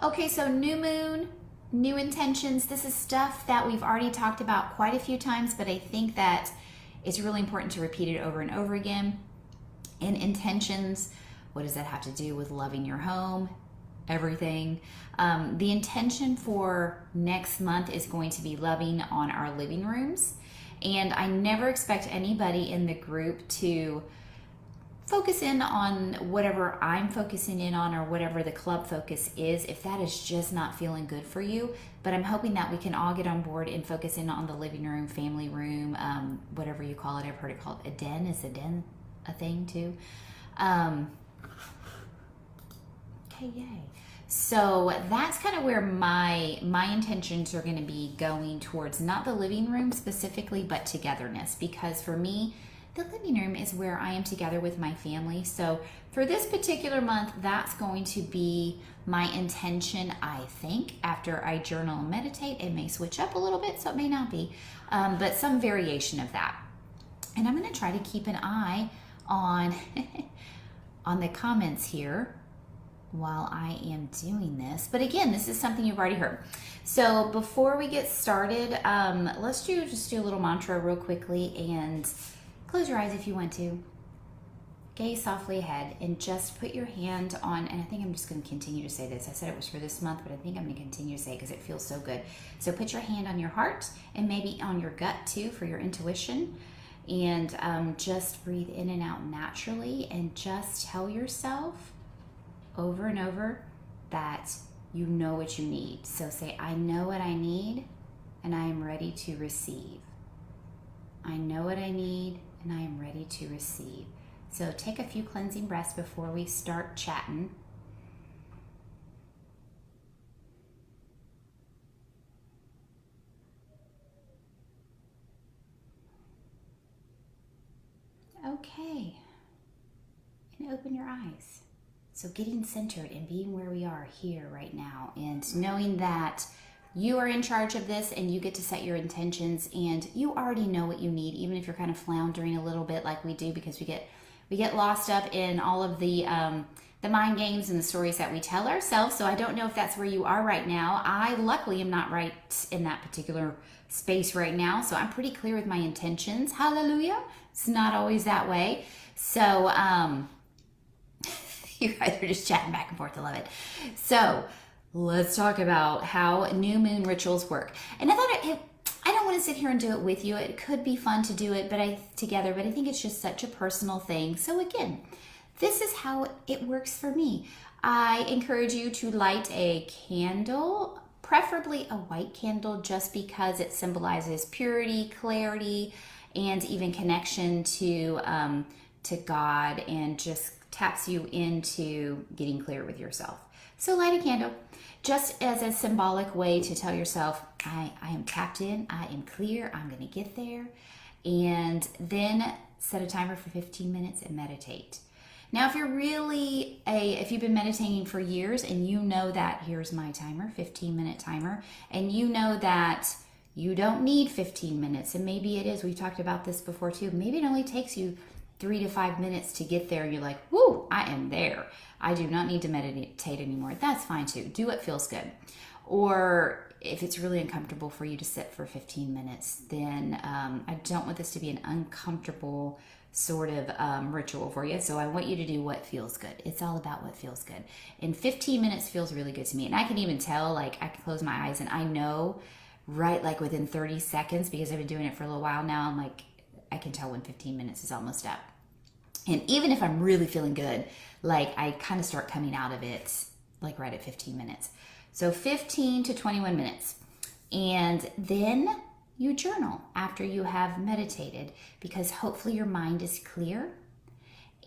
Okay, so new moon, new intentions. This is stuff that we've already talked about quite a few times, but I think that it's really important to repeat it over and over again. And intentions, what does that have to do with loving your home? Everything. The intention for next month is going to be loving on our living rooms. And I never expect anybody in the group to focus in on whatever I'm focusing in on or whatever the club focus is, if that is just not feeling good for you. But I'm hoping that we can all get on board and focus in on the living room, family room, whatever you call it. I've heard it called a den. Is a den a thing too? Okay, yay. So that's kind of where my intentions are going to be going towards, not the living room specifically, but togetherness. Because for me, the living room is where I am together with my family. So for this particular month, that's going to be my intention, I think. After I journal and meditate, it may switch up a little bit, so it may not be, but some variation of that. And I'm going to try to keep an eye on on the comments here while I am doing this. But again, this is something you've already heard. So before we get started, let's just do a little mantra real quickly, and close your eyes if you want to. Gaze softly ahead and just put your hand on, and I think I'm just going to continue to say this. I said it was for this month, but I think I'm going to continue to say it because it feels so good. So put your hand on your heart and maybe on your gut too for your intuition. And just breathe in and out naturally, and just tell yourself over and over that you know what you need. So say, I know what I need and I am ready to receive. I know what I need and I am ready to receive. So take a few cleansing breaths before we start chatting. Okay. And open your eyes. So getting centered and being where we are here right now, and knowing that you are in charge of this and you get to set your intentions, and you already know what you need, even if you're kind of floundering a little bit like we do, because we get lost up in all of the mind games and the stories that we tell ourselves. So I don't know if that's where you are right now. I luckily am not right in that particular space right now, so I'm pretty clear with my intentions. Hallelujah. It's not always that way. So you guys are just chatting back and forth. I love it. So let's talk about how new moon rituals work. And I thought I don't want to sit here and do it with you. It could be fun to do it together, but I think it's just such a personal thing. So again, this is how it works for me. I encourage you to light a candle, preferably a white candle, just because it symbolizes purity, clarity, and even connection to God, and just taps you into getting clear with yourself. So light a candle just as a symbolic way to tell yourself, I am tapped in, I am clear, I'm going to get there. And then set a timer for 15 minutes and meditate. Now, if you've been meditating for years and you know that, here's my timer, 15-minute timer, and you know that you don't need 15 minutes, and maybe it is, we've talked about this before too, maybe it only takes you 3 to 5 minutes to get there. You're like, whoo, I am there. I do not need to meditate anymore. That's fine too. Do what feels good. Or if it's really uncomfortable for you to sit for 15 minutes, then I don't want this to be an uncomfortable sort of ritual for you. So I want you to do what feels good. It's all about what feels good. And 15 minutes feels really good to me. And I can even tell, like, I can close my eyes and I know right, like within 30 seconds, because I've been doing it for a little while now, I'm like, I can tell when 15 minutes is almost up. And even if I'm really feeling good, like I kind of start coming out of it like right at 15 minutes. So 15 to 21 minutes. And then you journal after you have meditated, because hopefully your mind is clear,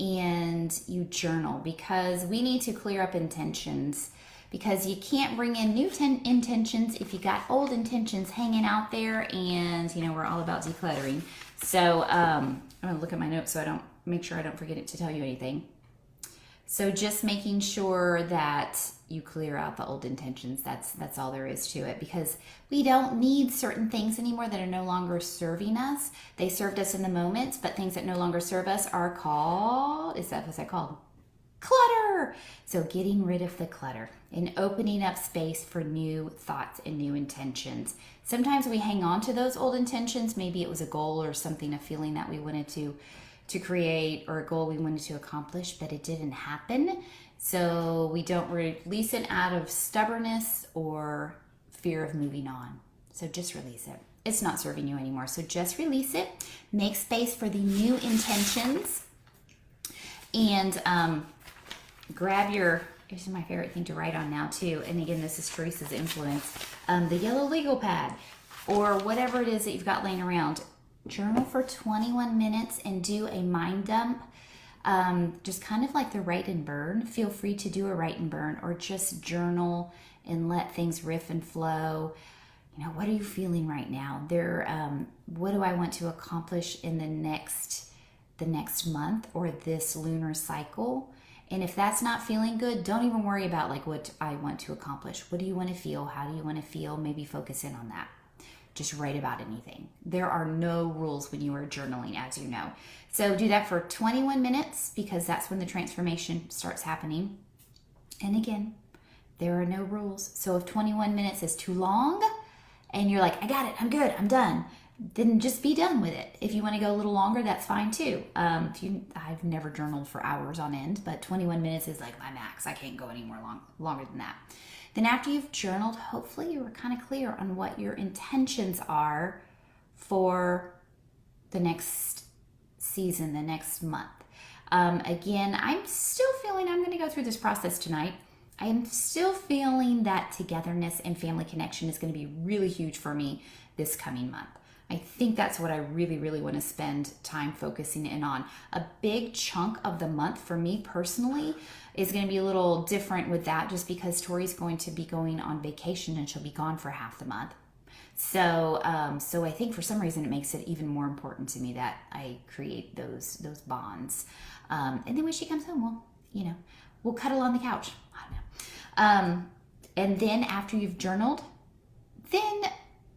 and you journal because we need to clear up intentions, because you can't bring in new intentions if you got old intentions hanging out there, and we're all about decluttering. So I'm going to look at my notes so I don't make sure I don't forget it to tell you anything. So just making sure that you clear out the old intentions. That's all there is to it, because we don't need certain things anymore that are no longer serving us. They served us in the moment, but things that no longer serve us are called, what's that called? Clutter. So getting rid of the clutter and opening up space for new thoughts and new intentions. Sometimes we hang on to those old intentions. Maybe it was a goal or something, a feeling that we wanted to create, or a goal we wanted to accomplish, but it didn't happen. So we don't release it out of stubbornness or fear of moving on. So just release it. It's not serving you anymore. So just release it. Make space for the new intentions. And grab your, this is my favorite thing to write on now too. And again, this is Teresa's influence. The yellow legal pad or whatever it is that you've got laying around. Journal for 21 minutes and do a mind dump. Just kind of like the write and burn. Feel free to do a write and burn or just journal and let things riff and flow. You know, what are you feeling right now? What do I want to accomplish in the next month or this lunar cycle? And if that's not feeling good, don't even worry about like what I want to accomplish. What do you want to feel? How do you want to feel? Maybe focus in on that. Just write about anything. There are no rules when you are journaling, as you know. So do that for 21 minutes because that's when the transformation starts happening. And again, there are no rules. So if 21 minutes is too long and you're like, I got it, I'm good, I'm done, then just be done with it. If you want to go a little longer, that's fine too. I've never journaled for hours on end, but 21 minutes is like my max. I can't go any more longer than that. Then after you've journaled, hopefully you were kind of clear on what your intentions are for the next season, the next month. Again, I'm still feeling I'm going to go through this process tonight. I am still feeling that togetherness and family connection is going to be really huge for me this coming month. I think that's what I really, really want to spend time focusing in on. A big chunk of the month for me personally is going to be a little different with that just because Tori's going to be going on vacation and she'll be gone for half the month. So I think for some reason it makes it even more important to me that I create those bonds. And then when she comes home, we'll cuddle on the couch. I don't know. And then after you've journaled, then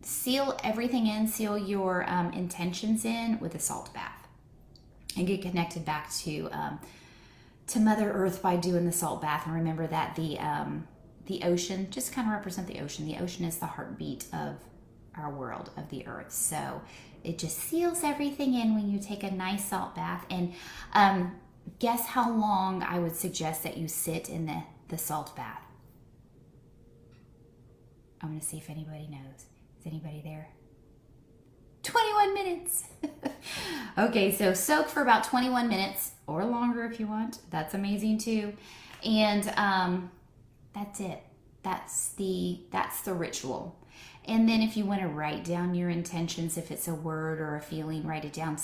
seal everything in, seal your intentions in with a salt bath and get connected back to Mother Earth by doing the salt bath. And remember that the ocean, just kind of represent the ocean. The ocean is the heartbeat of our world, of the earth. So it just seals everything in when you take a nice salt bath. And guess how long I would suggest that you sit in the salt bath? I'm going to see if anybody knows. Is anybody there? 21 minutes. Okay, so soak for about 21 minutes or longer if you want. That's amazing too. And that's it. That's the ritual. And then if you want to write down your intentions, if it's a word or a feeling, write it down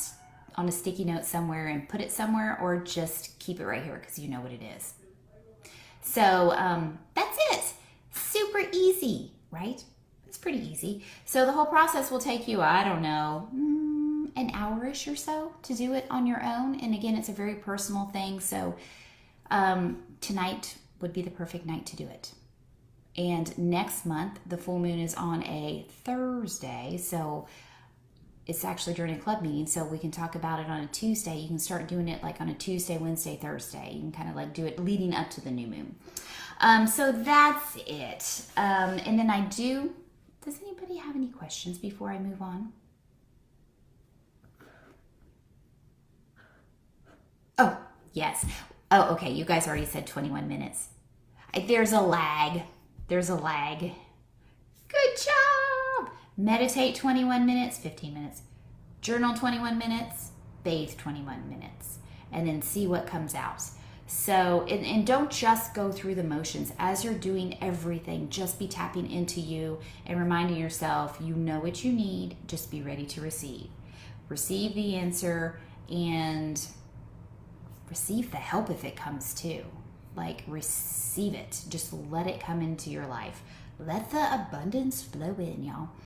on a sticky note somewhere and put it somewhere, or just keep it right here because you know what it is. So that's it. Super easy, right? It's pretty easy. So the whole process will take you, I don't know, an hour-ish or so to do it on your own. And again, it's a very personal thing. So tonight would be the perfect night to do it. And next month, the full moon is on a Thursday. So it's actually during a club meeting. So we can talk about it on a Tuesday. You can start doing it like on a Tuesday, Wednesday, Thursday. You can kind of like do it leading up to the new moon. So that's it. And then does anybody have any questions before I move on? Oh, yes. Oh, okay. You guys already said 21 minutes. There's a lag. There's a lag. Good job. Meditate 21 minutes, 15 minutes. Journal 21 minutes, bathe 21 minutes, and then see what comes out. So, and don't just go through the motions. As you're doing everything, just be tapping into you and reminding yourself, you know what you need, just be ready to receive. Receive the answer and receive the help if it comes too. Like, receive it. Just let it come into your life. Let the abundance flow in, y'all.